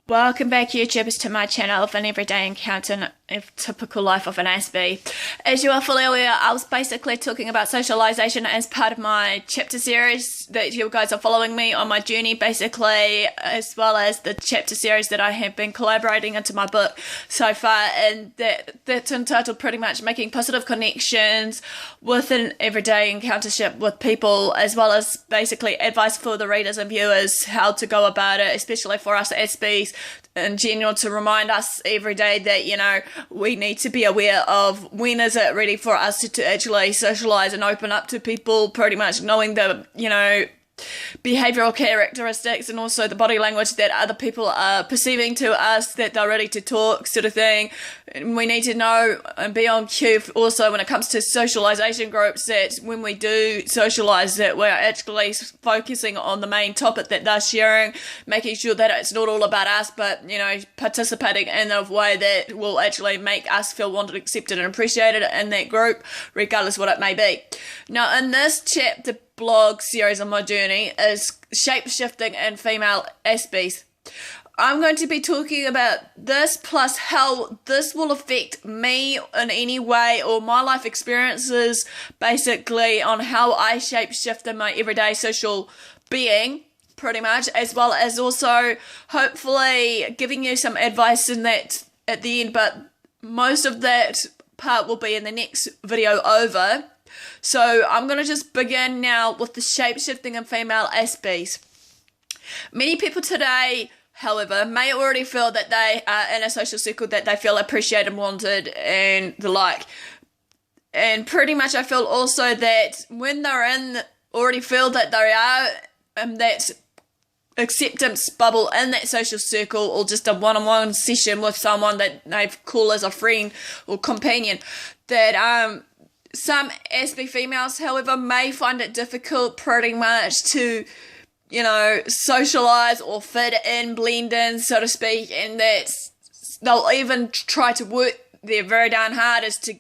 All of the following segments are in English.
Welcome back, YouTubers, to my channel of an everyday encounter of typical life of an Aspie. As you are fully aware, I was basically talking about socialization as part of my chapter series that you guys are following me on my journey, basically, as well as the chapter series that I have been collaborating into my book so far, and that's entitled pretty much Making Positive Connections with an Everyday Encountership with People, as well as basically advice for the readers and viewers how to go about it, especially for us Aspies in general, to remind us every day that, you know, we need to be aware of when is it ready for us to actually socialize and open up to people, pretty much knowing the, you know, behavioral characteristics and also the body language that other people are perceiving to us that they're ready to talk, sort of thing. And we need to know and be on cue also when it comes to socialization groups, that when we do socialize that we're actually focusing on the main topic that they're sharing, making sure that it's not all about us, but, you know, participating in a way that will actually make us feel wanted, accepted and appreciated in that group, regardless what it may be. Now, in this chapter blog series on my journey is Shapeshifting and Female Aspies. I'm going to be talking about this, plus how this will affect me in any way, or my life experiences, basically, on how I shapeshift in my everyday social being, pretty much, as well as also hopefully giving you some advice in that at the end, but most of that part will be in the next video over. So I'm going to just begin now with the shapeshifting and female Aspies. Many people today, however, may already feel that they are in a social circle that they feel appreciated and wanted and the like. And pretty much I feel also that when they're in, already feel that they are in that acceptance bubble in that social circle, or just a one-on-one session with someone that they call as a friend or companion, that some Aspie females, however, may find it difficult pretty much to, you know, socialize or fit in, blend in, so to speak, and that they'll even try to work their very darn hardest to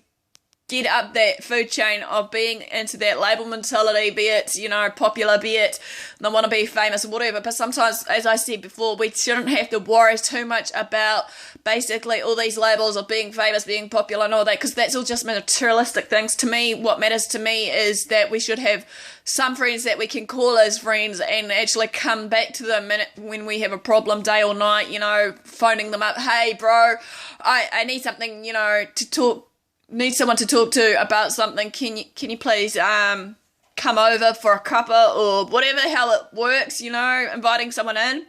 get up that food chain of being into that label mentality, be it, you know, popular, be it they want to be famous or whatever. But sometimes, as I said before, we shouldn't have to worry too much about basically all these labels of being famous, being popular and all that, because that's all just materialistic things. To me, what matters to me is that we should have some friends that we can call as friends and actually come back to them when we have a problem, day or night, you know, phoning them up, hey bro, I need something, you know, to talk, need someone to talk to about something, can you please come over for a cuppa, or whatever how it works, you know, inviting someone in.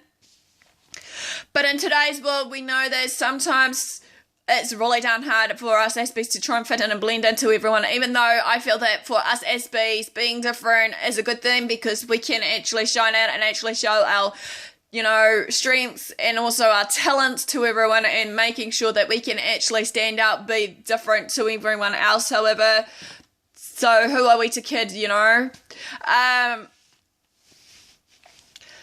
But in today's world, we know that sometimes it's really darn hard for us Aspies to try and fit in and blend into everyone, even though I feel that for us Aspies, being different is a good thing, because we can actually shine out and actually show our, you know, strengths and also our talents to everyone, and making sure that we can actually stand out, be different to everyone else, however. So who are we to kid, you know?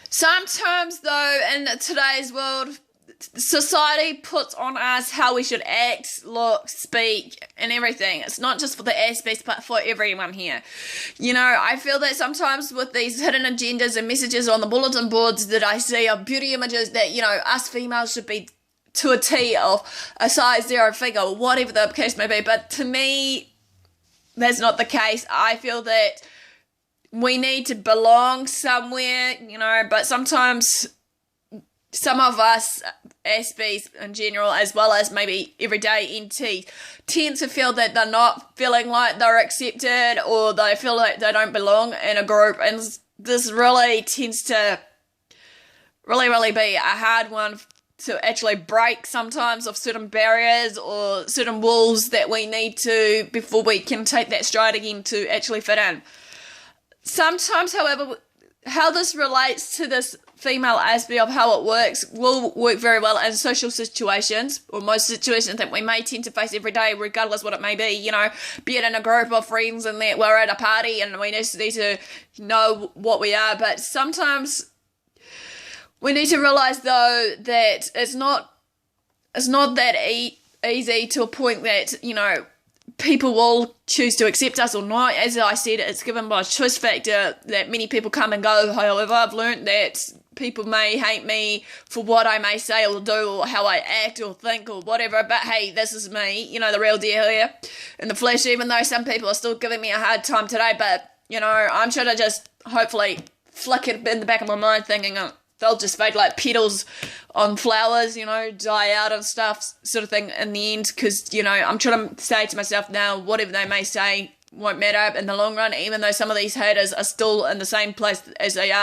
Sometimes though, in today's world, society puts on us how we should act, look, speak, and everything. It's not just for the Aspies, but for everyone here. You know, I feel that sometimes with these hidden agendas and messages on the bulletin boards that I see of beauty images that, you know, us females should be to a T of a size 0 figure, or whatever the case may be. But to me, that's not the case. I feel that we need to belong somewhere, you know, but sometimes some of us Aspies in general, as well as maybe everyday NT, tend to feel that they're not feeling like they're accepted, or they feel like they don't belong in a group, and this really tends to really be a hard one to actually break sometimes, of certain barriers or certain walls that we need to, before we can take that stride again to actually fit in. Sometimes, however, how this relates to this female Aspie of how it works will work very well in social situations, or most situations that we may tend to face every day, regardless what it may be, you know, be it in a group of friends and that we're at a party and we just need to know what we are. But sometimes we need to realise though that it's not that easy, to a point that, you know, people will choose to accept us or not. As I said, it's given by a choice factor that many people come and go. However, I've learned that people may hate me for what I may say or do or how I act or think or whatever, but hey, this is me, you know, the real deal here in the flesh, even though some people are still giving me a hard time today. But, you know, I'm sure to just hopefully flick it in the back of my mind thinking, they'll just fade like petals on flowers, you know, die out and stuff, sort of thing in the end, because, you know, I'm trying to say to myself now, whatever they may say won't matter in the long run, even though some of these haters are still in the same place as they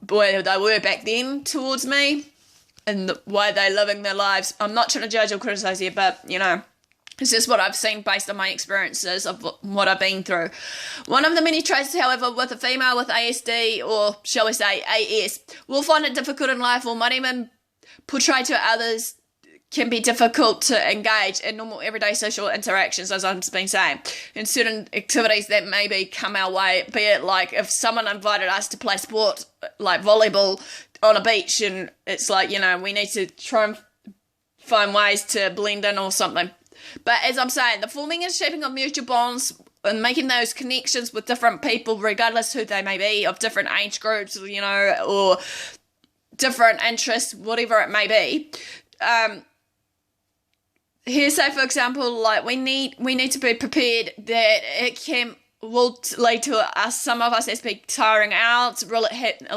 were back then towards me, and the way they're living their lives. I'm not trying to judge or criticise here, but, you know, it's just what I've seen based on my experiences of what I've been through. One of the many traits, however, with a female with ASD, or shall we say AS, will find it difficult in life or might even portray to others, can be difficult to engage in normal everyday social interactions, as I've been saying, in certain activities that maybe come our way, be it like if someone invited us to play sport like volleyball on a beach, and it's like, you know, we need to try and find ways to blend in or something. But as I'm saying, the forming and shaping of mutual bonds and making those connections with different people, regardless who they may be, of different age groups, you know, or different interests, whatever it may be. Here, say for example, like we need to be prepared that it will lead to us, some of us, as be tiring out, will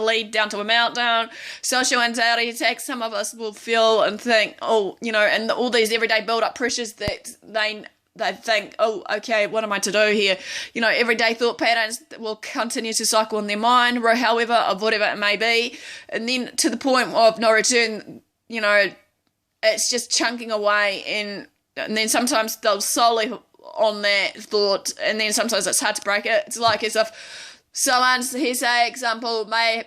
lead down to a meltdown, social anxiety attacks. Some of us will feel and think, oh, you know, and all these everyday build-up pressures that they think, oh, okay, what am I to do here? You know, everyday thought patterns will continue to cycle in their mind, however, of whatever it may be, and then to the point of no return, you know, it's just chunking away, and then sometimes they'll solely on that thought, and then sometimes it's hard to break it. It's like as if someone's, here's say example, may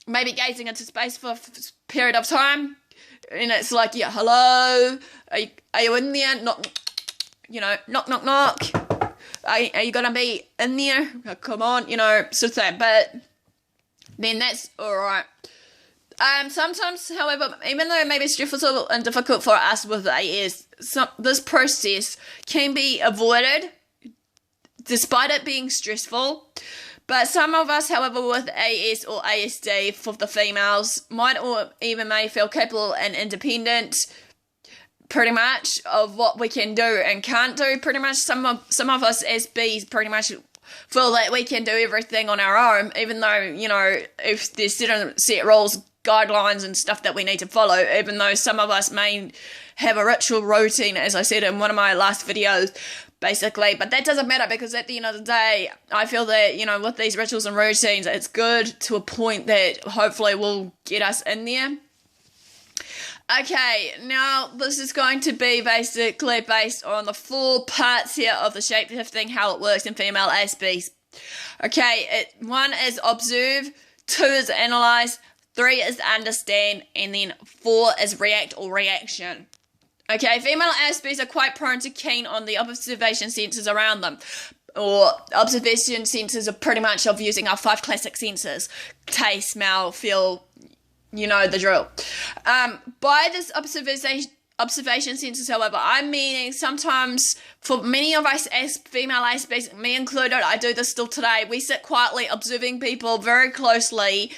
be gazing into space for a period of time, and it's like, yeah, hello, are you in there? Knock, you know, knock, knock, knock. Are you gonna be in there? Oh, come on, you know, sort of thing. But then that's all right. Sometimes, however, even though it may be stressful and difficult for us with AS, this process can be avoided despite it being stressful. But some of us, however, with AS or ASD, for the females, might or even may feel capable and independent, pretty much, of what we can do and can't do. Pretty much, some of us as Bs pretty much feel that we can do everything on our own, even though, you know, if there's certain set rules, guidelines and stuff that we need to follow, even though some of us may have a ritual routine, as I said in one of my last videos, basically. But that doesn't matter, because at the end of the day, I feel that, you know, with these rituals and routines, it's good to a point that hopefully will get us in there. Okay, now this is going to be basically based on the 4 parts here of the shapeshifting, how it works in female Aspies. Okay, 1 is observe, 2 is analyze, 3 is understand, and then 4 is react or reaction. Okay, female Aspies are quite prone to keen on the observation senses around them, or observation senses are pretty much of using our 5 classic senses: taste, smell, feel, you know the drill. By this observation senses, however, I'm meaning sometimes for many of us as female Aspies, me included, I do this still today, we sit quietly observing people very closely,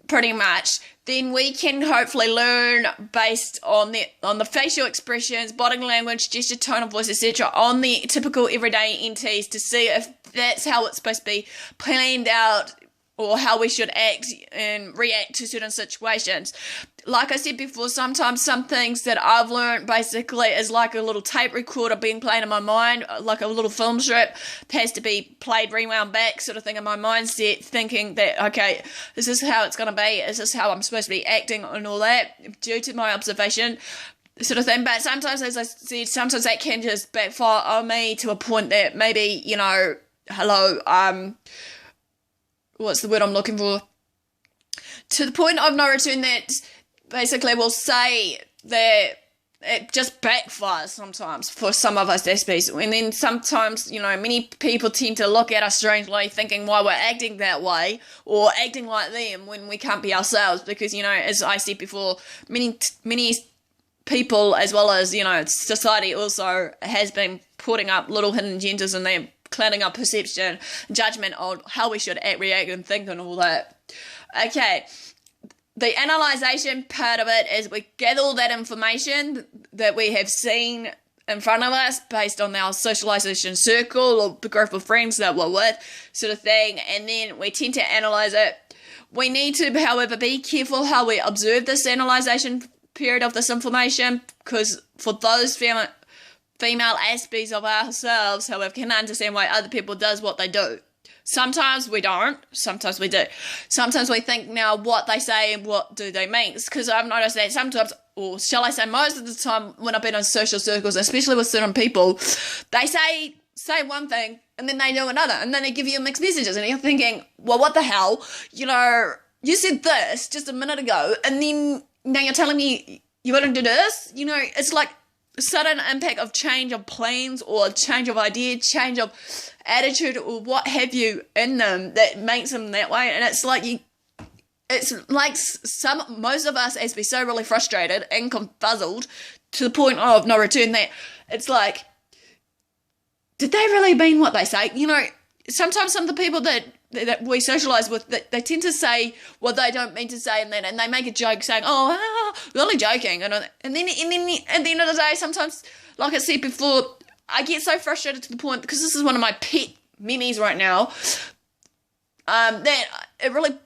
pretty much. Then we can hopefully learn based on the facial expressions, body language, gesture, tone of voice, etc., on the typical everyday entities, to see if that's how it's supposed to be planned out, or how we should act and react to certain situations. Like I said before, sometimes some things that I've learned basically is like a little tape recorder being played in my mind, like a little film strip. It has to be played, rewound back, sort of thing in my mindset, thinking that, okay, is this how it's going to be? Is this how I'm supposed to be acting and all that, due to my observation, sort of thing. But sometimes, as I said, sometimes that can just backfire on me to a point that maybe, you know, what's the word I'm looking for? To the point of no return, that basically will say that it just backfires sometimes for some of us Aspies. And then sometimes, you know, many people tend to look at us strangely, thinking why we're acting that way or acting like them when we can't be ourselves. Because, you know, as I said before, many people, as well as, society also has been putting up little hidden agendas, and they're clouding our perception, judgment on how we should act, react, and think, and all that. Okay, the analysation part of it is we gather all that information that we have seen in front of us based on our socialisation circle or the group of friends that we're with, sort of thing, and then we tend to analyse it. We need to, however, be careful how we observe this analysation period of this information, because for those female Aspies of ourselves, however, can understand why other people does what they do. Sometimes we don't, sometimes we do. Sometimes we think now what they say and what do they mean, because I've noticed that sometimes, or shall I say most of the time when I've been in social circles, especially with certain people, they say one thing and then they do another, and then they give you mixed messages, and you're thinking, well, what the hell, you said this just a minute ago, and then now you're telling me you want to do this. It's like a sudden impact of change of plans or change of idea, change of attitude or what have you in them that makes them that way. And it's like most of us as be so really frustrated and confuzzled to the point of no return that it's like, did they really mean what they say? Sometimes some of the people that we socialise with, they tend to say what they don't mean to say, and they make a joke saying, we're only joking, and then at the end of the day, sometimes, like I said before, I get so frustrated to the point, because this is one of my pet memes right now, that it really,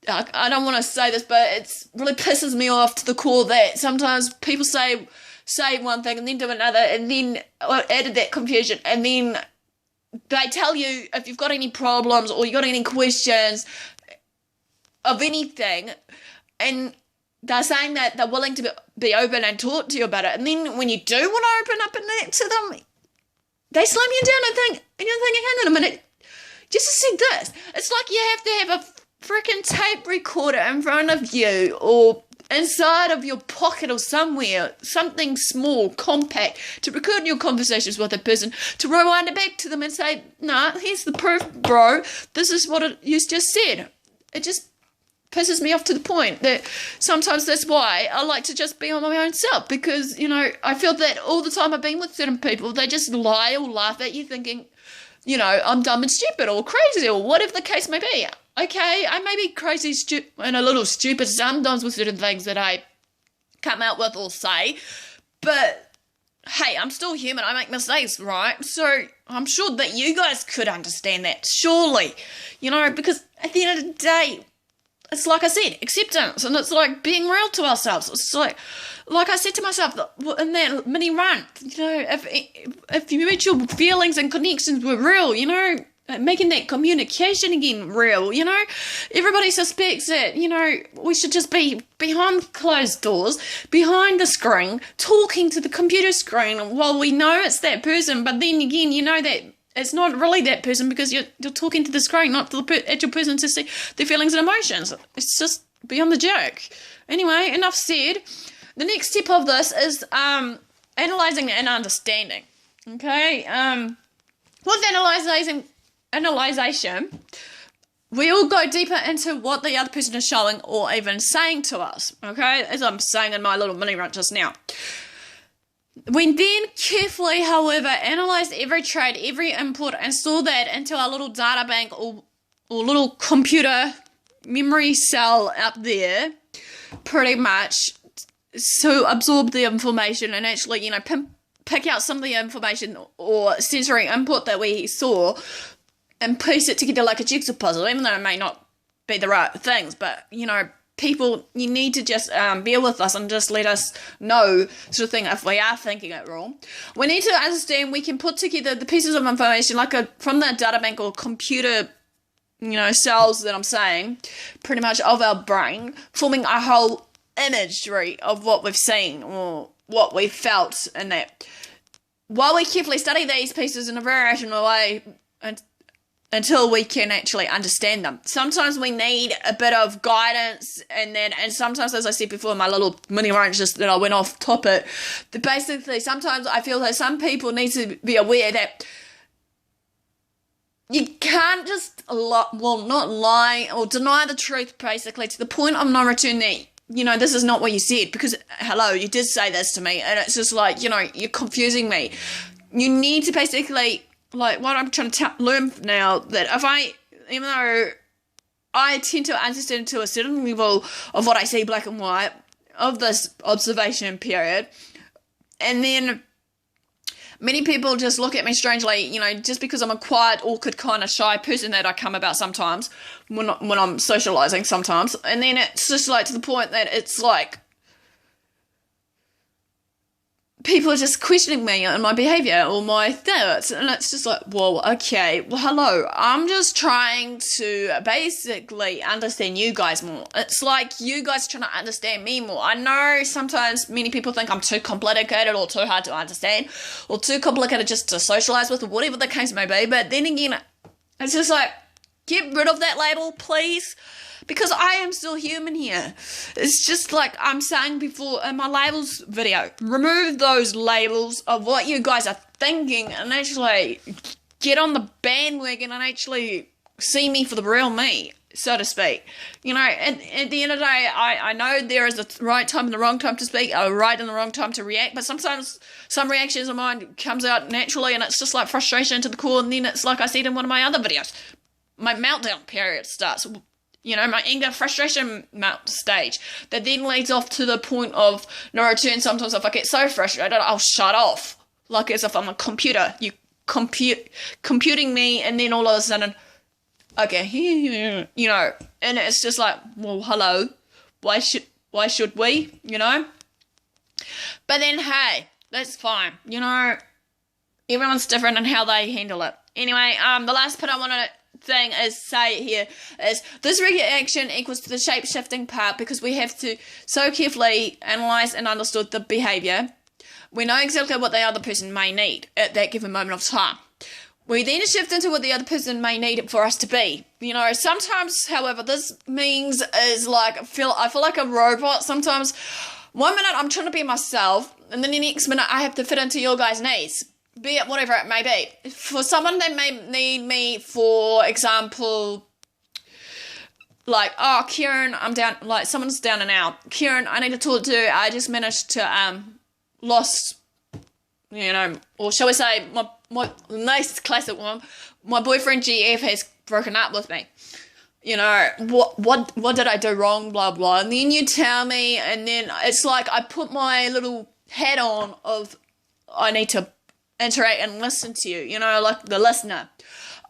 I don't want to say this, but it really pisses me off to the core that sometimes people say one thing and then do another, and then added that confusion, and then they tell you if you've got any problems or you got any questions of anything, and they're saying that they're willing to be open and talk to you about it, and then when you do want to open up and that to them, they slam you down and you're thinking, hang on a minute, just said this. It's like you have to have a freaking tape recorder in front of you or inside of your pocket or somewhere, something small, compact, to record your conversations with a person, to rewind it back to them and say, nah, here's the proof, bro, this is what you just said. It just pisses me off to the point that sometimes that's why I like to just be on my own self, because, I feel that all the time I've been with certain people, they just lie or laugh at you thinking, I'm dumb and stupid or crazy or whatever the case may be. Okay, I may be crazy and a little stupid sometimes with certain things that I come out with or say, but hey, I'm still human, I make mistakes, right? So I'm sure that you guys could understand that, surely, because at the end of the day, it's like I said, acceptance, and it's like being real to ourselves. It's like I said to myself in that mini rant, if your mutual feelings and connections were real, making that communication again real, everybody suspects that, we should just be behind closed doors, behind the screen, talking to the computer screen while we know it's that person, but then again, that it's not really that person because you're talking to the screen, not to the actual person to see their feelings and emotions. It's just beyond the joke. Anyway, enough said. The next step of this is analysing and understanding. Okay? With analysation, we all go deeper into what the other person is showing or even saying to us. Okay? As I'm saying in my little mini rant just now. We then carefully, however, analysed every trade, every input, and store that into our little data bank or little computer memory cell up there, pretty much, to absorb the information and actually, pick out some of the information or sensory input that we saw and piece it together like a jigsaw puzzle, even though it may not be the right things, but, people, you need to just bear with us and just let us know, sort of thing, if we are thinking it wrong. We need to understand we can put together the pieces of information from the data bank or computer, cells that I'm saying, pretty much of our brain, forming a whole imagery of what we've seen or what we've felt in that. While we carefully study these pieces in a very rational way until we can actually understand them. Sometimes we need a bit of guidance, and sometimes, as I said before, my little mini rant just that I went off topic, that basically sometimes I feel that some people need to be aware that you can't just not lie or deny the truth, basically, to the point of no return that this is not what you said, because, hello, you did say this to me, and it's just like, you're confusing me. You need to basically, like, what I'm trying to learn now, that even though I tend to understand to a certain level of what I see black and white, of this observation period, and then many people just look at me strangely, just because I'm a quiet, awkward, kind of shy person that I come about sometimes when I'm socializing sometimes. And then it's just like to the point that it's like people are just questioning me and my behavior or my thoughts. And it's just like, well, okay, well, hello. I'm just trying to basically understand you guys more. It's like you guys trying to understand me more. I know sometimes many people think I'm too complicated or too hard to understand or too complicated just to socialize with, or whatever the case may be. But then again, it's just like, get rid of that label, please. Because I am still human here. It's just like I'm saying before in my labels video. Remove those labels of what you guys are thinking and actually get on the bandwagon and actually see me for the real me, so to speak. At the end of the day, I know there is a right time and the wrong time to speak, a right and the wrong time to react, but sometimes some reactions of mine comes out naturally and it's just like frustration to the core, and then it's like I said in one of my other videos, my meltdown period starts. My anger, frustration stage that then leads off to the point of no return. Sometimes if I get so frustrated, I'll shut off, like as if I'm a computer. You computing me, and then all of a sudden, okay, and it's just like, well, hello, why should we, But then, hey, that's fine, everyone's different in how they handle it. Anyway, the last part I want to say here is this reaction equals to the shape-shifting part, because we have to so carefully analyze and understand the behavior. We know exactly what the other person may need at that given moment of time. We then shift into what the other person may need for us to be. Sometimes, however, this means is like I feel like a robot. Sometimes, one minute I'm trying to be myself, and then the next minute I have to fit into your guys' needs. Be it whatever it may be. For someone that may need me, for example, like, oh, Karen, I'm down, like, someone's down and out. Karen, I need to talk to you. I just managed to, lost, or shall we say, my nice classic one, my boyfriend GF has broken up with me. What did I do wrong, blah, blah. And then you tell me, and then it's like I put my little hat on of I need to interact and listen to you, like the listener.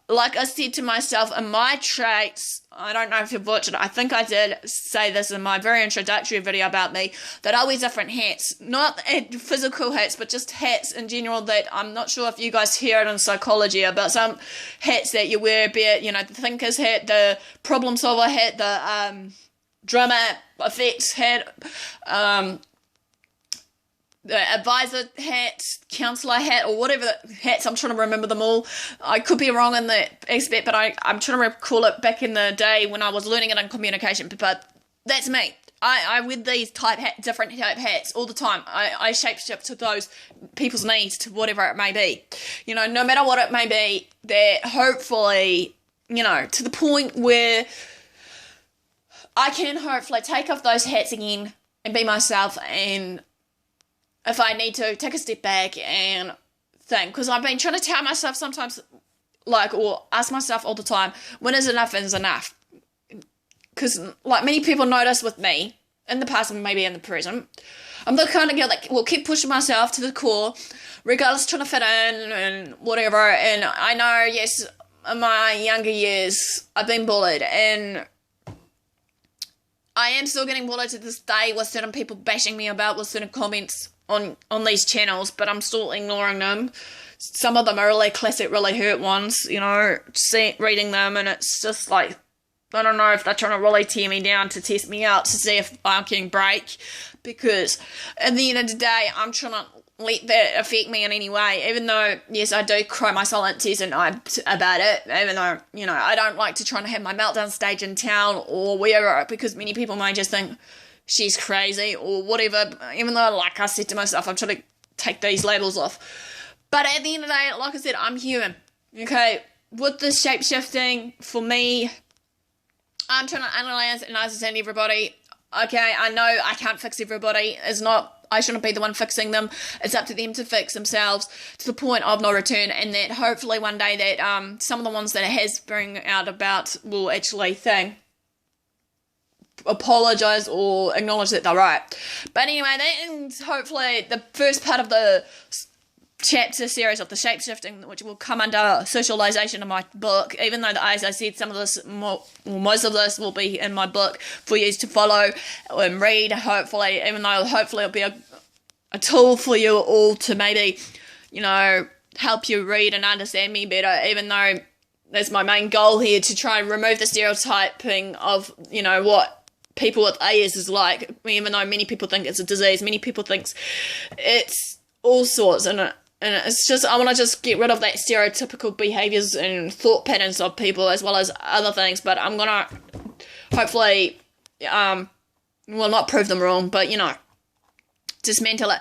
Like I said to myself, in my traits, I don't know if you've watched it, I think I did say this in my very introductory video about me, that I wear different hats. Not physical hats, but just hats in general that I'm not sure if you guys hear it in psychology about some hats that you wear, be it, the thinker's hat, the problem solver hat, the drummer effects hat, the advisor hat, counsellor hat, or whatever hats. I'm trying to remember them all. I could be wrong in the aspect, but I'm trying to recall it back in the day when I was learning it in communication. But that's me. I wear these different type hats all the time. I shapeshift to those people's needs, to whatever it may be. No matter what it may be, that hopefully, to the point where I can hopefully take off those hats again and be myself, and if I need to, take a step back and think. Because I've been trying to tell myself sometimes, or ask myself all the time, when is enough is enough? Because, many people notice with me, in the past and maybe in the present, I'm the kind of girl that will keep pushing myself to the core, regardless, trying to fit in and whatever. And I know, yes, in my younger years, I've been bullied, and I am still getting bullied to this day with certain people bashing me about with certain comments on these channels, but I'm still ignoring them. Some of them are really classic, really hurt ones, reading them, and it's just like, I don't know if they're trying to really tear me down to test me out to see if I can break, because at the end of the day, I'm trying to let that affect me in any way, even though, yes, I do cry my silent tears and I'm about it, even though, I don't like to try and have my meltdown stage in town or wherever, because many people might just think she's crazy or whatever, even though, like I said to myself, I'm trying to take these labels off. But at the end of the day, like I said, I'm human, okay? With the shape-shifting, for me, I'm trying to analyze and understand everybody. Okay, I know I can't fix everybody. I shouldn't be the one fixing them. It's up to them to fix themselves to the point of no return, and that hopefully one day that some of the ones that it has bring out about will actually apologize or acknowledge that they're right. But anyway, that ends hopefully the first part of the chapter series of the shapeshifting, which will come under socialization in my book, even though, as I said, some of this, most of this will be in my book for you to follow and read, hopefully, even though hopefully it'll be a tool for you all to maybe, help you read and understand me better, even though that's my main goal here, to try and remove the stereotyping of, what people with AS is like, even though many people think it's a disease, many people think it's all sorts, and it's just, I want to just get rid of that stereotypical behaviours and thought patterns of people as well as other things, but I'm going to hopefully, not prove them wrong, but, dismantle it.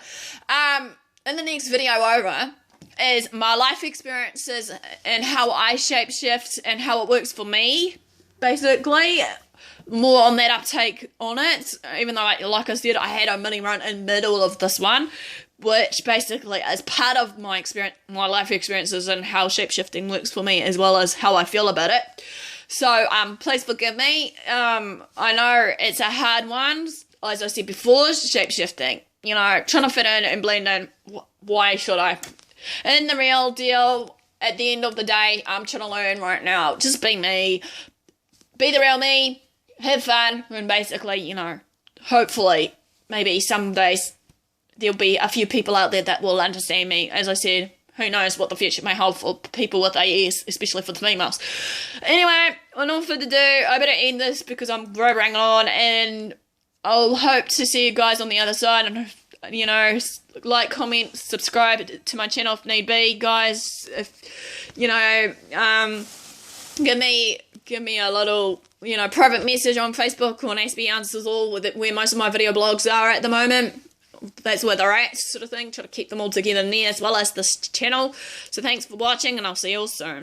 In the next video over is my life experiences and how I shapeshift and how it works for me, basically. More on that uptake on it, even though, like I said, I had a mini run in middle of this one, which basically is part of my life experiences and how shapeshifting works for me, as well as how I feel about it. So, please forgive me. I know it's a hard one, as I said before, shapeshifting. Trying to fit in and blend in. Why should I? In the real deal, at the end of the day, I'm trying to learn right now. Just be me. Be the real me. Have fun. And basically, hopefully, maybe some days, there'll be a few people out there that will understand me. As I said, who knows what the future may hold for people with AS, especially for the females. Anyway, enough further ado, I better end this because I'm blabbering on, and I'll hope to see you guys on the other side, and, like, comment, subscribe to my channel if need be, guys. If, give me a little, private message on Facebook or on AspieAnswersAll, where most of my video blogs are at the moment. That's where they're at, sort of thing. Try to keep them all together in there, as well as this channel. So thanks for watching, and I'll see you all soon.